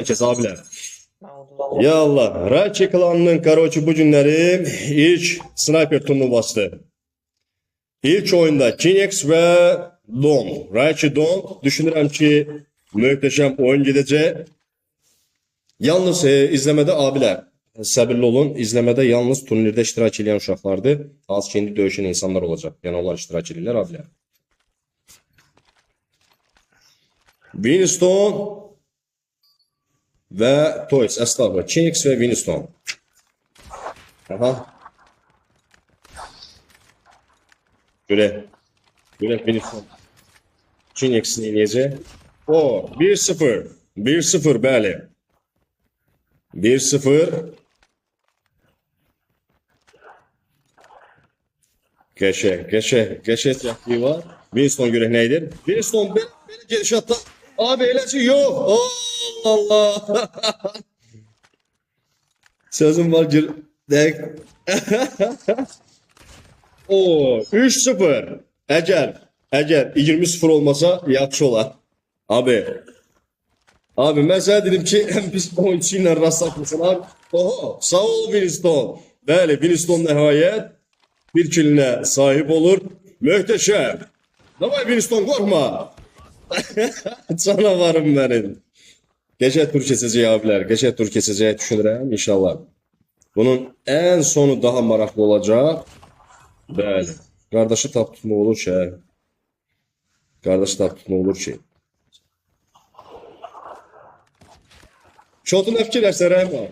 Herkes abiler. Ya Allah. Ratchet klanının karoçu bu günlerim ilk sniper turnuvası. İlk oyunda Kinex ve Dawn. Ratchet Dawn. Düşünürüm ki möhtəşəm oyun gidecek. Yalnız izlemede abiler. Səbirli olun. İzlemede yalnız turnirde iştirak edən uşaqlardır. Az kendi döyüşən insanlar olacak. Yani onlar iştirak edirlər abiler. Winston ve Toys. Estağfurullah. Kinex ve Winston. Aha. Göre. Göre Winston. Kinex'in eləyəcək. O 1-0. 1-0 bəli. 1-0. Qəşəng cəhdiyi var. Winston görək nə edir? Winston belə gedişatda. Abi eləci yox. Allah Allah. Sözüm var gir. O 3-0. Əgər 20-0 olmasa yaxşı olar. Abi mən sənə dedim ki, ən pis oyunçu ilə rastlaşmışsın abi. Oho, sağ ol Winston. Bəli, Winston nəhayət bir kilinə sahib olur. Möhtəşəm. Davay Winston, qorxma. Canavarım mənim. Gecə tur keçəcək abilər. Gecə tur keçəcək düşünürəm inşallah. Bunun ən sonu daha maraqlı olacaq. Bəli. Qardaşı tap tutma olur ki. Qardaşı tap tutma olur ki. Şotu nə fikirlərsən Rəhman?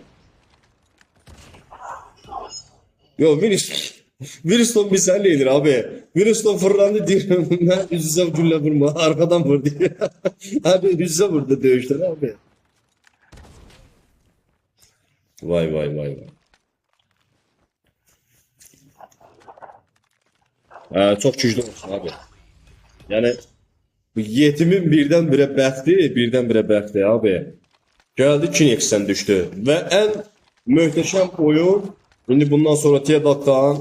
Yo, Winston misal edir abi. Winston fırlandı diyorum. Ben yüzüze gülle vurma. Arkadan vur diye. Abi yüzüze vurdu dövüşten abi. Vay. Çok güçlü olsun abi. Yani bu yetimin birdenbire bəxti abi. Geldi Kinex'ten düştü. Ve en möhtəşəm oyun şimdi bundan sonra Tiyadak'tan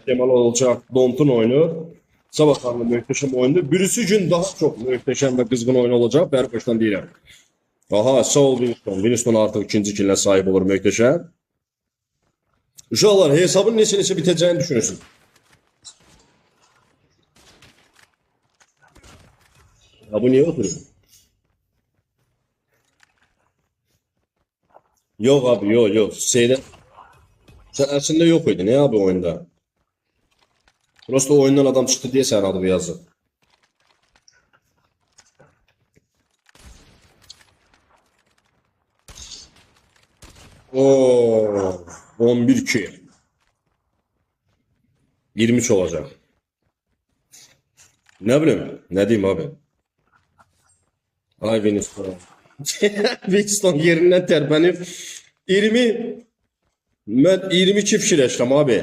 deməli olacaq Dont'un oyunu. Sabahlarında möhtəşəm oyundu. Birisi gün daha çok möhtəşəm ve kızgın oyun olacak. Bəri baştan deyirəm. Aha, sağ ol Winston. Winston artık ikinci kiline sahip olur möhtəşəm. Uşaqlar hesabın neçə bitəcəyini düşünürsün. Ya bu niye oturuyor? Yok abi yok. Sen aslında yok idi. Ne abi oyunda? Prosto oyundan adam çıktı diye sen adı yazdı. Oo, 11-2. 23 olacak. Ne bileyim. Ne diyeyim abi? Ay Winston. Winston yerindən tərpənib 20 mən 22 fikirləşirəm abi.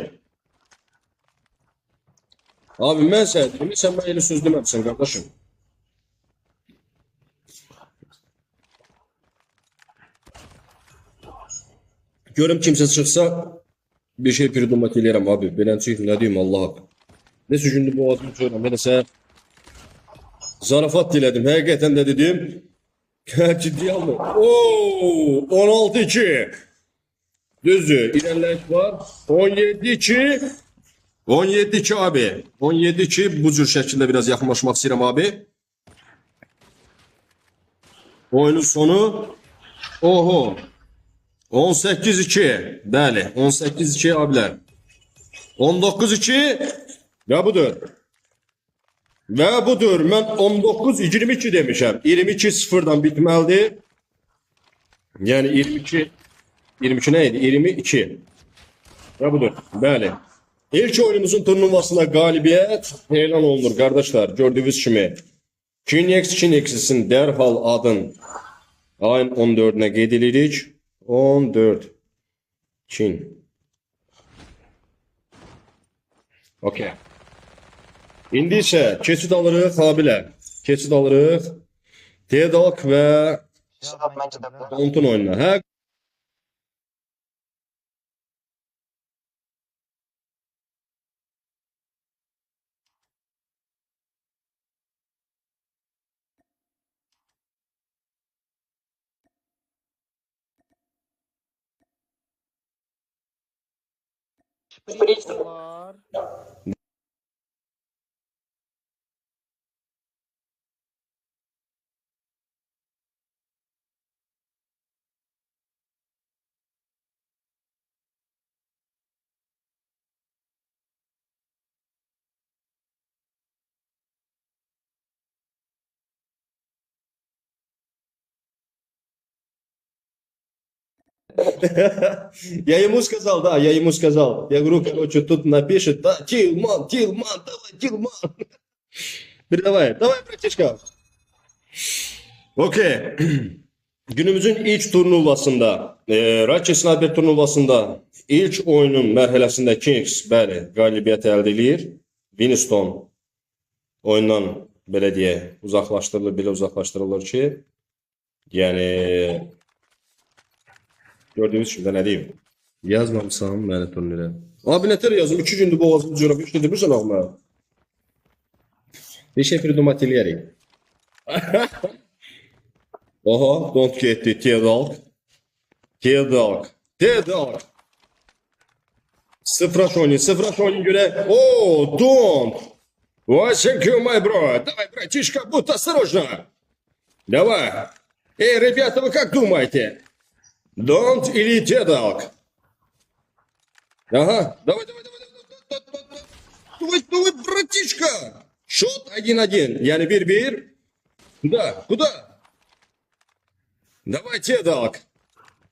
Abi mən sən dedim, sən mənə elə söz deməmisən qardaşım. Görüm kimsə çıxsa bir şey pridumot eləyərəm abi. Beləncə nə deyim Allah haqqı. Ne gündür bu adını görürəm. Mən isə zarafat dilədim. Həqiqətən də dedim. Ciddi alma. Oo, 16-2. Düzdür. İlerleyiş var. 17-2. 17-2 abi. 17-2 bu cür şəkildə biraz yaxınlaşmaq istəyirəm abi. Oyunun sonu. Oho. 18-2. Bəli. 18-2 abilər. 19-2. Və budur. Və budur. Mən 19-22 demişəm. 22-0'dan bitməlidir. Yəni 22 neydi? 22. Və budur. Bəli. İlk oyunumuzun turnuvasında galibiyet elan olunur kardeşler. Gördüğünüz kimi. Kinex'in dərhal adın ayın 14'üne qeyd edirik. 14. Çin. Okey. İndi isə keçid alırıq abilə. Keçid alırıq. Teodok və Dont'un oyununa. Hə? Şprits var. Я ему сказал, да, я ему сказал. Я говорю, короче, тут напишет, да, Тилман, Тилман, давай, Тилман. Давай, давай, братишка. Okey. Günümüzün ilk turnuvasında, Rocky Sniper turnuvasında ilk oyunun mərhələsində Kings, bəli, qalibiyyət əldə edir. Winston oyundan belə deyək, uzaqlaşdırılır, belə uzaqlaşdırılır ki, yəni gördüyünüz kimi də nə deyim? Yazmamışsam məni turnirə. Abi nətər yazım? 2 gündür boğazımı cürab işlədirmirsən ağma. Bir şey prидумать eləyərik. Oha, don't getdi, T-Dog. T-Dog. T-Dog. Sıfıra göre. О, don't. Thank you, my bro. Давай, братишка, будь осторожно. Давай. Эй, ребята, вы как думаете? Don't или T-Dog? Ага, давай. Давай, братишка. Шот 1-1. Yani 1-1. Куда? Давай, T-Dog.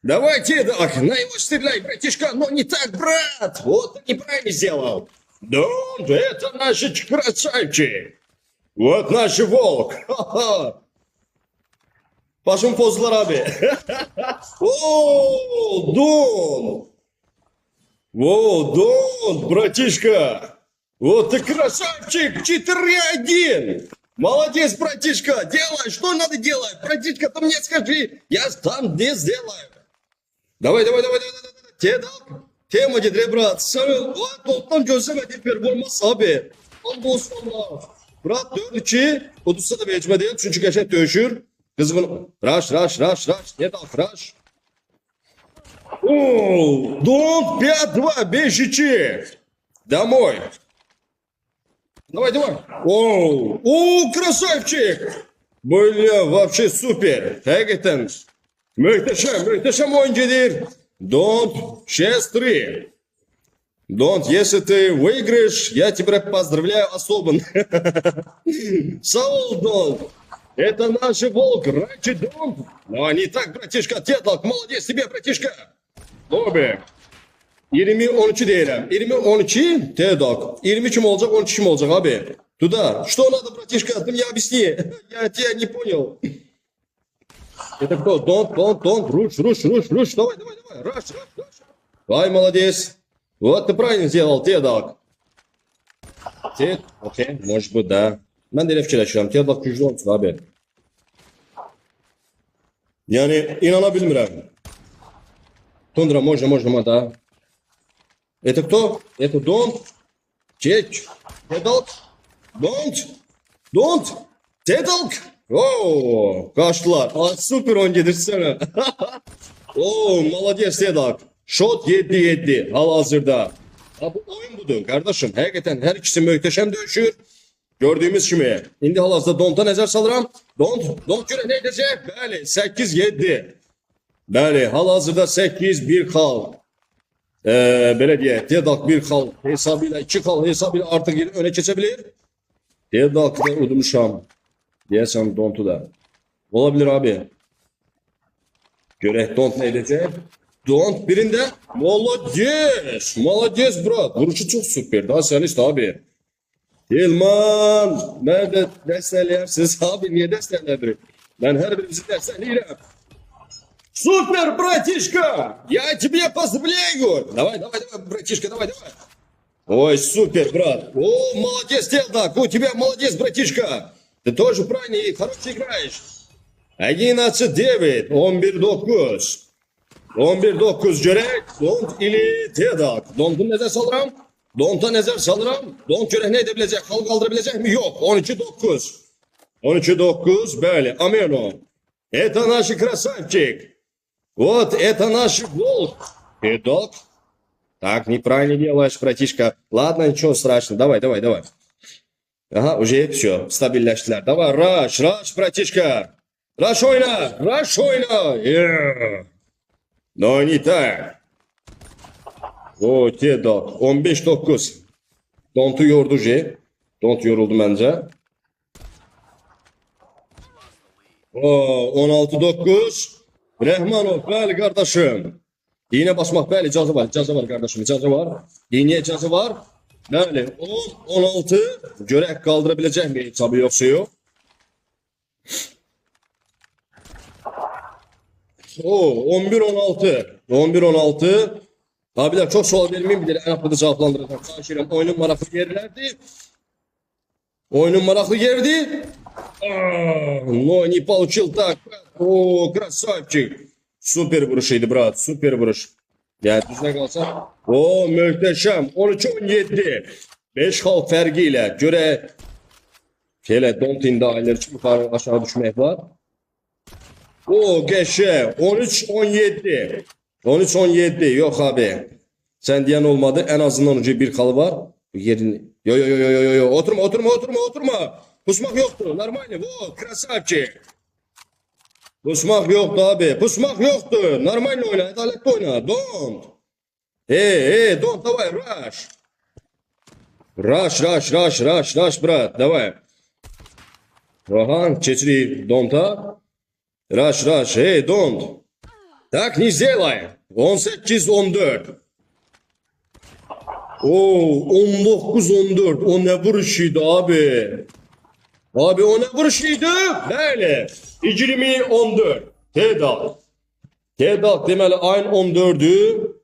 Давай, T-Dog. На его стреляй, братишка. Но не так, брат. Вот ты неправильно сделал. Don't, это наши красавчик. Вот наш волк. Ха-ха. Пошли позлар abi. О, Дон. О, Дон, братишка. Вот ты красавчик. 4-1. Молодец, братишка. Делай, что надо делать? Братишка, ты мне скажи. Я сам не сделаю. Давай. T-Dog. Tema gedir Brat. Sen toptan gözlemediğin performans abi. Hamdolsun Allah. Brat 4-2. Kudüs'e de mecme değil. Çünkü geçen dövüşür. Kızgın. Rush. Ne dal rush. Оу, Дон 5-2, 5-2. Домой. Давай. Оу, красавчик. Бля, вообще супер. Hakikaten. Muhteşem oyuncudur. Дон 6-3. Дон, если ты выиграешь, я тебя поздравляю особенно. Саул Дон. Это наш волк, Рачи Дон. Но не так, братишка, T-Dog. Молодец тебе, братишка. Добре. 20-13 deyirəm. 20-12 T-Dog. 20 kim olacak, 12 kim olacak abi? Туда. Что надо, братишка? Ты мне объясни. Я тебя не понял. Это кто? Don't. Руш. Давай. Руш. Давай, молодец. Вот ты правильно сделал, T-Dog. Okey. Может быть, да. Ben de elə fikirləşirəm. T-Dog güclü olsun abi. Yani inana bilmirəm. Tundra, можно, да. Это кто? Это Don't. Чек. T-Dog. Don't. T-Dog. Oo, kaçtılar. Aa, süper oyun sana. Oo, молодец T-Dog. Shot 7-7 hal-hazırda. Ha, bu oyun budur kardeşim. Hakikaten her ikisi möhtəşəm döyüşür. Gördüğümüz kimi. İndi hal-hazırda Don'ta nəzər salıram. Don't görə nə edəcək? Bəli, 8-7. Bəli, hal-hazırda 8-1 xal. Belə deyək, T-Dog 1 xal hesabıyla, 2 xal hesabıyla artıq öne keçebilir. T-Dog'da udmuşam. Deyəsəm Don'tu da. Olabilir abi. Görək Don't nə edəcək? Don't birində. Молодец, bro. Vuruşu çok süper. Daha senist abi. Tilman. Nerede dəstəkləyərsiniz abi? Niye dəstəklədir? Ben her birinizi dəstəkləyirəm. Супер, братишка! Я тебе поздравляю! Давай, братишка, давай. Ой, супер, брат. О, молодец, T-Dog. У тебя молодец, братишка. Ты тоже правильно и хорошо играешь. 11-9, 11-9. 11-9 görək. Don't ili T-Dog. Don'u nəzər salıram? Don'ta nəzər salıram. Don't görək nə edə biləcək? Xal qaldıra biləcək mi? Yok. 12-9. 12-9, bəli. Ameno. Это наш красавчик. Вот это наш волк. T-Dog. Так, неправильно делаешь, братишка. Ладно, ничего страшного. Давай, давай, давай. Aha, уже все, stabilləşdilər. Давай, rush, братишка. Rush oyna, rush oyna. Yeah. No, не так. O, Tedo. 15-9. Dontu yordu J. Dont yoruldu məncə. O, 16-9. Rəhmanov, bəli qardaşım. İğne basmaq, bəli, icazə var qardaşım, icazə var. İğneye icazə var. Bəli, 10-16. Görək qaldıra biləcək mi hesabı yoxsa yox. O, 11-16. 11-16. Abiler çok sual vermeyeyim bir de en haftada cevaplandıracağım. Xahiş edirəm, oyunun maraqlı yerlərdi. Oyunun maraqlı yerdi. Но не получил так. О, красавчик. Süper vuruş idi, brat. Süper vuruş. Yani düzine kalsa. O, möhtəşəm. 13-17. 5 xal fərqi ilə görə elə Dontin ailələri üçün yuxarı aşağı düşmək var. O, qəşə. 13-17. 13-17. Yox abi. Sen diyen olmadı. En azından önce bir kalı var. Yerini. Yo. Oturma. Pusmak yoktu. Normal. O, krasavçı. Pusmak yoktu abi. Pusmak yoktu. Normal oyna. Adaletli oyna. Don't. Don't. Давай, rush. Rush, brat. Давай. Ага, keçiri Don'ta. Rush. Don't. Так, не сделай. 18-14. Oo, 19-14. O ne vuruşuydu abi. Abi o ne vuruşuydu? Böyle. 20-14. Tedak deməli ayın 14'ü